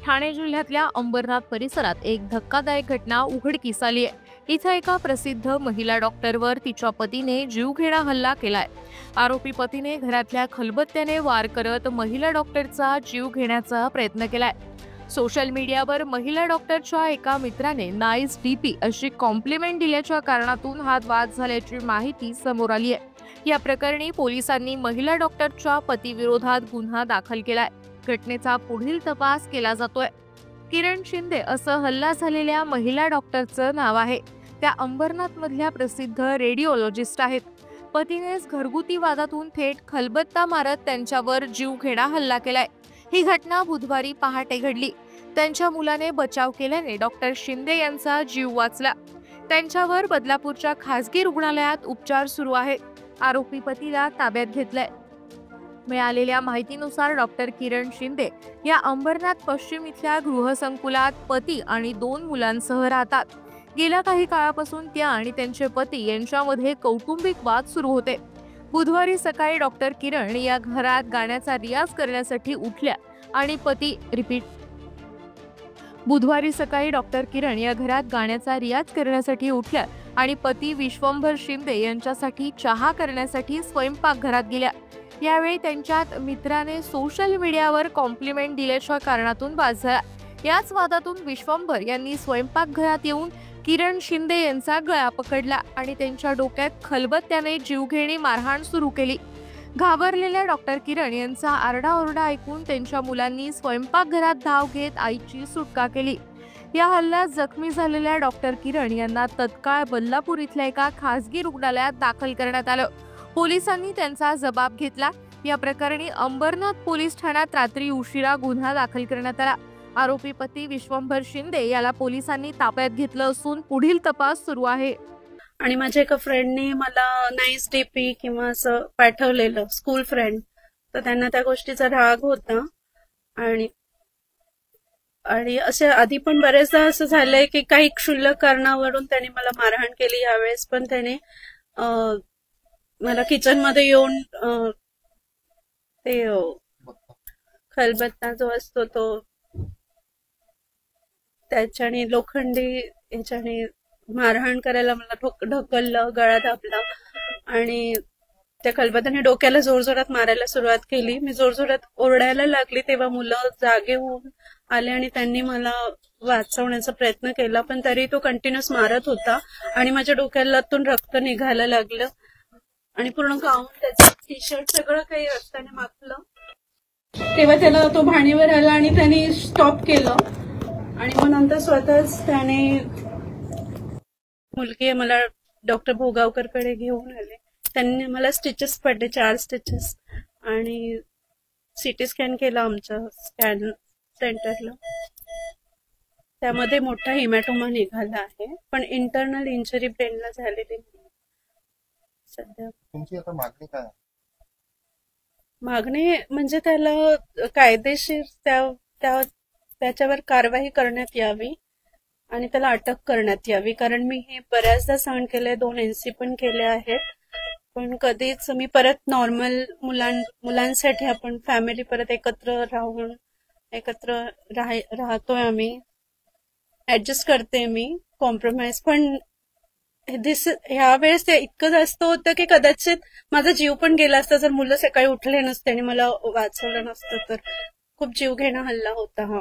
ठाणे जिल्ह्यातल्या अंबरनाथ परिसरात एक धक्कादायक घटना उघडकीस आली आहे। इथं एका प्रसिद्ध महिला डॉक्टरवर तिच्या पतीने जीवघेणा हल्ला केलाय। आरोपी पतीने घरातल्या खलबत्त्याने वार करत महिला डॉक्टरचा जीव घेण्याचा प्रयत्न केलाय। सोशल मीडियावर महिला डॉक्टरच्या एका मित्राने नाईस डीपी अशी कॉम्प्लिमेंट दिल्याच्या कारणातून हा वाद झाल्याची माहिती समोर आली आहे। या प्रकरणी पोलिसांनी महिला डॉक्टरच्या पतीविरोधात गुन्हा दाखल केलाय। घटनेचा पुढील तपास केला जातोय। किरण शिंदे असं हल्ला झालेल्या महिला डॉक्टरचं नाव आहे। त्या अंबरनाथ मधल्या प्रसिद्ध रेडिओलॉजिस्ट आहेत। पतीनेच घरगुती वादातून थेट खलबत्ता मारत त्यांच्यावर जीवघेणा हल्ला केलाय। ही घटना बुधवारी पहाटे घडली। त्यांच्या मुलाने बचाव केल्याने डॉक्टर शिंदे यांचा जीव वाचला। त्यांच्यावर बदलापूरच्या खासगी रुग्णालयात उपचार सुरू आहेत। आरोपी पतीला ताब्यात घेतलंय। मिळालेल्या माहितीनुसार डॉक्टर किरण शिंदे या अंबरनाथ पश्चिम इथल्या गृहसंकुलात पती आणि 2 मुलांसह राहतात। गेल्या काही काळापासून त्या आणि त्यांचे पती यांच्यामध्ये कौटुंबिक वाद सुरू होते। बुधवारी सकाळी डॉक्टर किरण या घरात गाण्याचा रियाज करण्यासाठी उठल्या आणि पती विश्वंभर शिंदे यांच्यासाठी चहा करण्यासाठी स्वयंपाकघरात गेल्या। यावेळी त्यांच्यात मित्राने सोशल मीडियावर कॉम्प्लिमेंट दिल्याच्या कारणातून वाद झाला। याच वादातून विश्वंभर यांनी स्वयंपाकघरात येऊन किरण शिंदे यांचा गळा पकडला आणि त्यांच्या डोक्यात खलबत्त्याने जीवघेणी मारहाण सुरू केली। घाबरलेल्या डॉक्टर किरण यांचा आरडाओरडा ऐकून त्यांच्या मुलांनी स्वयंपाकघरात धाव घेत आईची सुटका केली। या हल्ल्यात जखमी झालेल्या डॉक्टर किरण यांना तत्काळ बदलापूर इथल्या एका खासगी रुग्णालयात दाखल करण्यात आलं। पोलिसांनी त्यांचा जबाब घेतला। या प्रकरणी अंबरनाथ पोलीस ठाण्यात रात्री उशिरा गुन्हा दाखल करण्यात आला। आरोपी पती विश्वंभर शिंदे याला पोलिसांनी ताब्यात घेतलं असून पुढील तपास सुरू आहे। आणि माझ्या एका फ्रेंडने मला नाईस डीपी किंवा असं पाठवलेलं, स्कूल फ्रेंड, तर त्यांना त्या गोष्टीचा राग होता। आणि असे आधी पण बरेचदा असं झालंय की काही क्षुल्लक कारणावरून त्यांनी मला मारहाण केली। यावेळेस पण त्याने मला किचन मध्ये येऊन ते खलबत्ता जो असतो तो त्याच्याने लोखंडी ह्याच्याने मारहाण करायला मला ढकललं, गळा दाबला आणि त्या खलबत्त्याने डोक्याला जोरजोरात मारायला सुरुवात केली। मी जोरजोरात ओरडायला लागली तेव्हा मुलं जागे होऊन आले आणि त्यांनी मला वाचवण्याचा प्रयत्न केला, पण तरी तो कंटिन्युअस मारत होता आणि माझ्या डोक्यातून रक्त निघायला लागलं आणि पूर्ण गाऊन, त्याचं टी शर्ट सगळं काही रक्ताने माखलं। तेव्हा त्याला तो भाणीवर आला आणि त्याने स्टॉप केलं आणि मग नंतर स्वतःच त्याने मुलगी मला डॉक्टर भोगावकर कडे घेऊन आले। त्यांनी मला स्टिचेस पडले, 4 स्टिचेस, आणि सीटी स्कॅन केला आमच्या स्कॅन सेंटरला। त्यामध्ये मोठा हिमॅटोमा निघाला आहे, पण इंटरनल इंजरी ब्रेनला झालेली नाही सध्या। तुमची आता मागणी काय? मागणी म्हणजे त्याला कायदेशीर त्याच्यावर कारवाई करण्यात यावी आणि त्याला अटक करण्यात यावी, कारण मी हे बऱ्याचदा सहन केले, 2 NC पण केले आहेत, पण कधीच मी परत नॉर्मल मुलांसाठी आपण फॅमिली परत एकत्र राहतोय, आम्ही ऍडजस्ट करते मी, कॉम्प्रोमाइज, पण ह्या वेळेस ते इतकं जास्त होतं की कदाचित माझा जीव पण गेला असता जर मुलं सकाळी उठले नसते आणि मला वाचवलं नसतं तर। खूप जीवघेणा हल्ला होता हा।